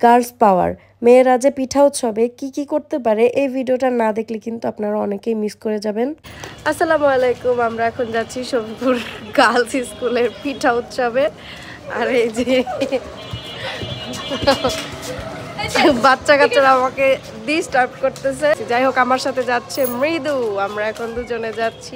Girls পাওয়ার, মেয়েরা যে পিঠা উৎসবে কি কি করতে পারে এই ভিডিওটা না দেখলে কিন্তু আপনারা অনেকেই মিস করে যাবেন। আসসালামু আলাইকুম, আমরা এখন যাচ্ছি শফিপুর গার্লস স্কুলের পিঠা উৎসবে। আর এই যে বাচ্চা কাচ্চারা আমাকে ডিস্টার্ব করতেছে। যাই হোক, আমার সাথে যাচ্ছে মৃদু। আমরা এখন দুজনে যাচ্ছি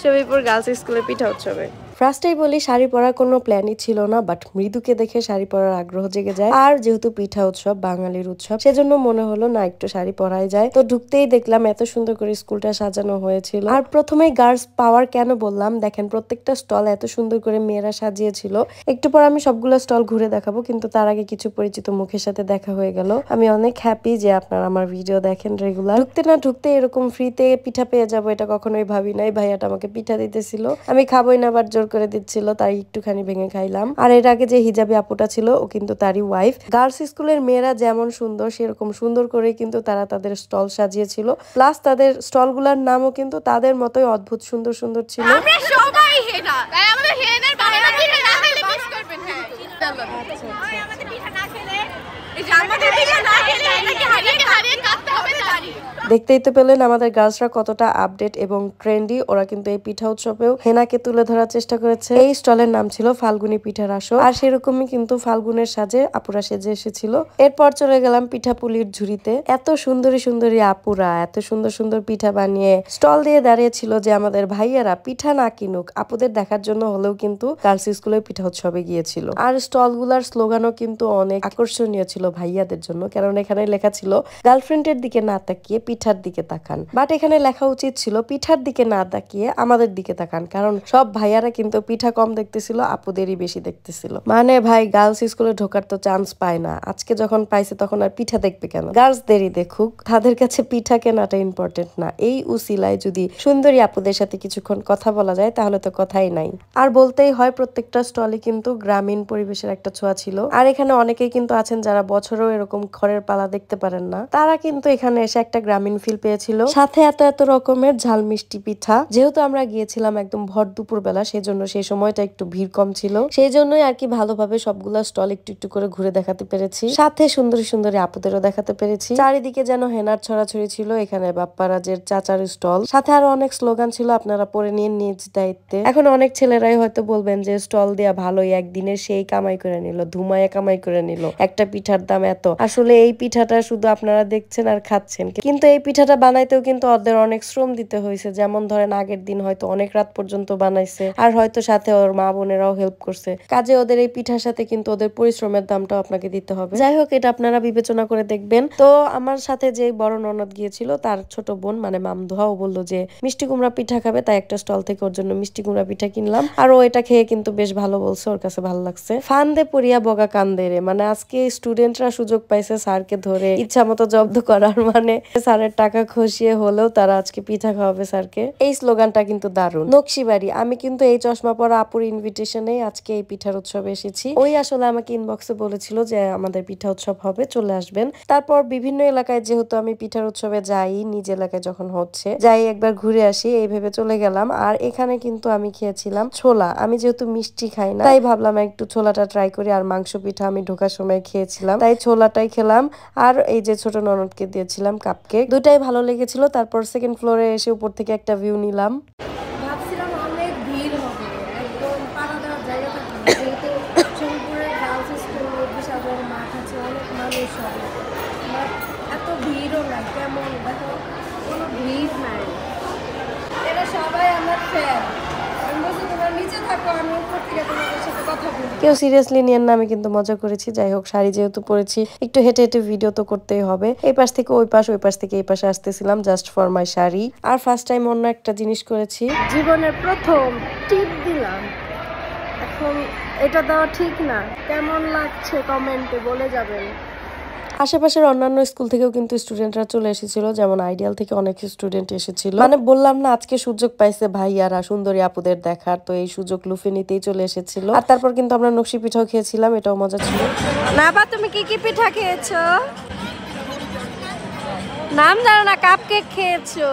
শফিপুর গার্লস স্কুলের পিঠা উৎসবে। ফার্স্টেই বলি, শাড়ি পরার কোনো প্ল্যানই ছিল না, বাট মৃদুকে দেখে শাড়ি পরার আগ্রহ জেগে যায়। আর যেহেতু পিঠা উৎসব, বাঙালির উৎসব, সেজন্য মনে হলো না একটু শাড়ি পরাই যায়। তো ঢুকতেই দেখলাম এত সুন্দর করে স্কুলটা সাজানো হয়েছিল। আর প্রথমেই গার্লস পাওয়ার কেন বললাম, দেখেন প্রত্যেকটা স্টল এত সুন্দর করে মেয়েরা সাজিয়েছিল। একটু পর আমি সবগুলো স্টল ঘুরে দেখাবো, কিন্তু তার আগে কিছু পরিচিত মুখের সাথে দেখা হয়ে গেল। আমি অনেক হ্যাপি যে আপনারা আমার ভিডিও দেখেন রেগুলার। ঢুকতে না ঢুকতে এরকম ফ্রিতে পিঠা পেয়ে যাবো এটা কখনোই ভাবি নাই। ভাইয়াটা আমাকে পিঠা দিতেছিল, আমি খাবোই না বাট জোর করে দিচ্ছিল, তাই একটুখানি ভেঙে খাইলাম। আর এর আগে যে হিজাবি আপুটা ছিল ও কিন্তু তারই ওয়াইফ। গার্লস স্কুলের মেয়েরা যেমন সুন্দর, সেরকম সুন্দর করে কিন্তু তারা তাদের স্টল সাজিয়েছিল। প্লাস তাদের স্টল গুলার নামও কিন্তু তাদের মতোই অদ্ভুত সুন্দর সুন্দর ছিল। আমরা সবাই হেনা, তাই আমাদের হেনার বানানো পিঠা না খেলে মিস করবেন। হ্যাঁ, আমাদের পিঠা না খেলে, এই যে আমাদের পিঠা না খেলে এটাকে হারিয়ে কাটতে হবে দাঁড়ি। দেখতেই তো পেলেন আমাদের গার্লসরা কতটা আপডেট এবং ট্রেন্ডি। ওরা কিন্তু এই পিঠা উৎসবেও হেনাকে তুলে ধরার চেষ্টা করেছে। এই স্টলের নাম ছিল ফাল্গুনী পিঠার আসর। আর সেরকমই কিন্তু ফাল্গুনের সাজে আপুরা সেজে এসেছিল। এরপর চলে গেলাম পিঠাপুলির ঝুড়িতে। এত সুন্দরী সুন্দরী আপুরা এত সুন্দর সুন্দর পিঠা বানিয়ে স্টল দিয়ে দাঁড়িয়েছিল যে আমাদের ভাইয়ারা পিঠা না কিনুক, আপুদের দেখার জন্য হলেও কিন্তু গার্লস স্কুলের পিঠা উৎসবে গিয়েছিল। আর স্টল গুলার স্লোগানও কিন্তু অনেক আকর্ষণীয় ছিল ভাইয়াদের জন্য, কারণ এখানে লেখা ছিল গার্লফ্রেন্ডের দিকে না তাকিয়ে পিঠার দিকে তাকান। বাট এখানে লেখা উচিত ছিল পিঠার দিকে না তাকিয়ে আমাদের দিকে তাকান, কারণ সব ভাইয়ারা কিন্তু পিঠা কম দেখতেছিল, আপুদেরই বেশি দেখতেছিল। মানে ভাই, গার্লস স্কুলে ঢোকার তো চান্স পায় না, আজকে যখন পাইছে তখন আর পিঠা দেখবে কেন? গার্লসদেরই দেখুক, তাদের কাছে পিঠা কেনাটা ইম্পর্টেন্ট না। এই উসিলায় যদি সুন্দরী আপুদের সাথে কিছুক্ষণ কথা বলা যায় তাহলে তো কথাই নাই। আর বলতেই হয়, প্রত্যেকটা স্টলে কিন্তু গ্রামীণ পরিবেশের একটা ছোঁয়া ছিল। আর এখানে অনেকেই কিন্তু আছেন যারা বছরেও এরকম খড়ের পালা দেখতে পারেন না, তারা কিন্তু এখানে এসে একটা গ্রামীণ ফিল পেয়েছিল। সাথে এত এত রকমের ঝাল মিষ্টি পিঠা। যেহেতু আমরা গিয়েছিলাম একদম ভর দুপুর বেলা, সেই জন্য সেই সময়টা একটু ভিড় কম ছিল, সেই জন্যই আর কি ভালোভাবে সবগুলা স্টল একটু একটু করে ঘুরে দেখাতে পেরেছি। সাথে সুন্দরী সুন্দরী আপুদেরও দেখাতে পেরেছি। চারিদিকে যেন হেনার ছড়াছড়ি ছিল। এখানে বাপ্পারাজের চাচার স্টল, সাথে আরো অনেক স্লোগান ছিল, আপনারা পরে নিয়ে নিজ দায়িত্বে। এখন অনেক ছেলেরাই হয়তো বলবেন যে স্টল দেয়া ভালোই, একদিনের সেই কামাই করে নিল, ধুমায়া কামাই করে নিল, একটা পিঠার দাম এত। আসলে এই পিঠাটা শুধু আপনারা দেখছেন আর খাচ্ছেন, কিন্তু এই পিঠাটা বানাইতেও কিন্তু ওদের অনেক শ্রম দিতে হয়েছে। যেমন ধরেন, আগের দিন হয়তো অনেক রাত পর্যন্ত বানাইছে, আর হয়তো সাথে ওর মা বোনেরাও হেল্প করছে। কাজে ওদের এই পিঠার সাথে কিন্তু ওদের পরিশ্রমের দামটাও আপনাকে দিতে হবে। যাই হোক, এটা আপনারা বিবেচনা করে দেখবেন। তো আমার সাথে যে বড় ননদ গিয়েছিল, তার ছোট বোন মানে মামদোহাও বললো যে মিষ্টি কুমড়া পিঠা খাবে, তাই একটা স্টল থেকে ওর জন্য মিষ্টি কুমড়া পিঠা কিনলাম। আর ও এটা খেয়ে কিন্তু বেশ ভালো বলছে, ওর কাছে ভালো লাগছে। ফান্দে পড়িয়া বগা কান্দে রে, মানে আজকে স্টুডেন্টরা সুযোগ পাইছে স্যারকে ধরে ইচ্ছা মতো জব্দ করার। মানে স্যারের টাকা খসিয়ে হলেও তারা আজকে পিঠা খাওয়াবে স্যারকে। এই স্লোগানটা কিন্তু দারুণ। নকশিবাড়ি, আমি কিন্তু এই চশমা পরা আপুর ইনভিটেশনে আজকে এই পিঠার উৎসবে এসেছি। ওই আসলে আমাকে ইনবক্সে বলেছিল যে আমাদের পিঠা উৎসব হবে, চলে আসবেন। তারপর বিভিন্ন এলাকায় যেহেতু আমি পিঠার উৎসবে যাই, নিজ এলাকায় যখন হচ্ছে যাই একবার ঘুরে আসি এই ভেবে চলে গেলাম। আর এখানে কিন্তু আমি খেয়েছিলাম ছোলা। আমি যেহেতু মিষ্টি খাই না, তাই ভাবলাম একটু ছোলাটা ট্রাই করি। আর মাংস পিঠা আমি ঢোকার সময় খেয়েছিলাম, তাই ছোলাটাই খেলাম। আর এই যে ছোট ননদকে দিয়েছিলাম কাপকেক, দুটাই ভালো লেগেছিল। তারপর সেকেন্ড ফ্লোরে এসে উপর থেকে একটা ভিউ নিলাম। ভাবছিলাম অনেক ভিড় হবে, একদম পাড়া দেওয়ার জায়গা থাকবে না, যেহেতু শরীরপুরের গার্লস স্কুল বিশাল বড় মাঠ আছে, অনেক মানুষ হবে, এত ভিড়ও নাই। কেমন দেখো, কোনো ভিড় নাই। এরা সবাই আমার ফ্যান। কেউ সিরিয়াসলি নিয়েন না, আমি কিন্তু মজা করেছি। যাই হোক, শাড়ি যেহেতু পরেছি, একটু হেঁটে হেঁটে ভিডিও তো করতেই হবে। এই পাশ থেকে ওই পাশ, ওই পাশ থেকে এই পাশে আসতেছিলাম জাস্ট ফর মাই শাড়ি। আর ফার্স্ট টাইম অন্য একটা জিনিস করেছি, জীবনের প্রথম টিপ দিলাম। এখন এটা দেওয়া ঠিক না, কেমন লাগছে কমেন্টে বলে যাবেন। আশেপাশের অন্যান্য স্কুল থেকেও কিন্তু স্টুডেন্টরা চলে এসেছিল, যেমন আইডিয়াল থেকে অনেক স্টুডেন্ট এসেছিল। মানে বললাম না, আজকে সুযোগ পাইছে ভাইয়ারা সুন্দরী আপুদের দেখার, তো এই সুযোগ লুফে নিতেই চলে এসেছিল। আর তারপর কিন্তু আমরা নকশি পিঠাও খেয়েছিলাম, এটাও মজা ছিল। না বা তুমি কি কি পিঠা খেয়েছো? নাম জানো না, কাপ কেক খেয়েছো?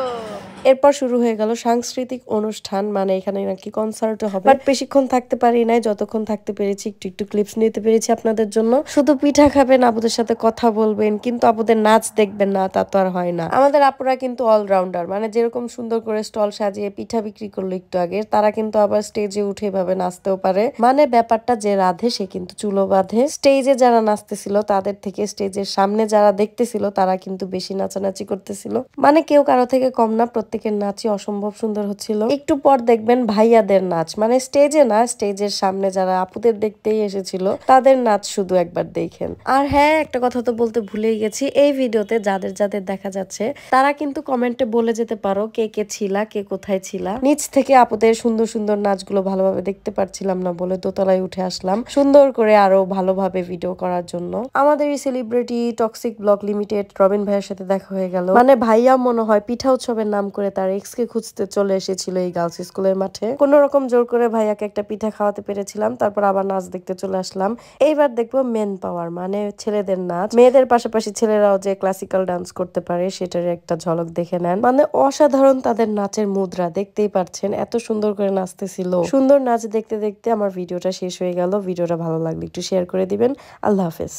এরপর শুরু হয়ে গেল সাংস্কৃতিক অনুষ্ঠান, মানে এখানে নাকি কনসার্টও হবে, বাট বেশিক্ষণ থাকতে পারি নাই, যতক্ষণ থাকতে পেরেছি একটু একটু ক্লিপস নিতে পেরেছি আপনাদের জন্য। শুধু পিঠা খাবেন, আপুদের সাথে কথা বলবেন, কিন্তু আপুদের নাচ দেখবেন না, তা তো আর হয় না। আমাদের আপুরা কিন্তু অলরাউন্ডার, মানে যেরকম সুন্দর করে স্টল সাজিয়ে পিঠা বিক্রি করলো একটু আগে, তারা কিন্তু আবার স্টেজে উঠে এভাবে নাচতেও পারে। মানে ব্যাপারটা যে রাধে সে কিন্তু চুলো বাঁধে। স্টেজে যারা নাচতেছিল তাদের থেকে স্টেজের সামনে যারা দেখতেছিল তারা কিন্তু বেশি নাচানাচি করতেছিল, মানে কেউ কারো থেকে কম না, প্রত্যেকের নাচই অসম্ভব সুন্দর হচ্ছিল। একটু পর দেখবেন ভাইয়াদের নাচ, মানে স্টেজে না, স্টেজের সামনে যারা আপুদের দেখতেই এসেছিল তাদের নাচ শুধু একবার দেখেন। আর হ্যাঁ, একটা কথা তো বলতে ভুলেই গেছি, এই ভিডিওতে যাদের যাদের দেখা যাচ্ছে তারা কিন্তু কমেন্টে বলে যেতে পারো কে কে ছিলা, কে কোথায় ছিলা। নিচ থেকে আপুদের সুন্দর সুন্দর নাচগুলো ভালোভাবে দেখতে পারছিলাম না বলে দোতলায় উঠে আসলাম সুন্দর করে আরো ভালোভাবে ভিডিও করার জন্য। আমাদের এই celebrity toxic blog limited Robin ভাইয়ের সাথে দেখা হয়ে গেল, মানে ভাইয়া মনে হয় পিঠা উৎসবের নাম করে তার এক্স কে খুঁজতে চলে এসেছিল এই গার্লস স্কুলের মাঠে। কোন রকম জোর করে ভাইয়াকে একটা পিঠা খাওয়াতে পেরেছিলাম, তারপর আবার নাচ দেখতে চলে আসলাম। এইবার দেখবো মেন পাওয়ার, মানে ছেলেদের নাচ। মেয়েদের পাশাপাশি ছেলেরাও যে ক্লাসিক্যাল ডান্স করতে পারে সেটার একটা ঝলক দেখে নেন, মানে অসাধারণ তাদের নাচের মুদ্রা, দেখতেই পারছেন এত সুন্দর করে নাচতেছিল। সুন্দর নাচ দেখতে দেখতে আমার ভিডিওটা শেষ হয়ে গেল। ভিডিওটা ভালো লাগলে একটু শেয়ার করে দিবেন। আল্লাহ হাফেজ।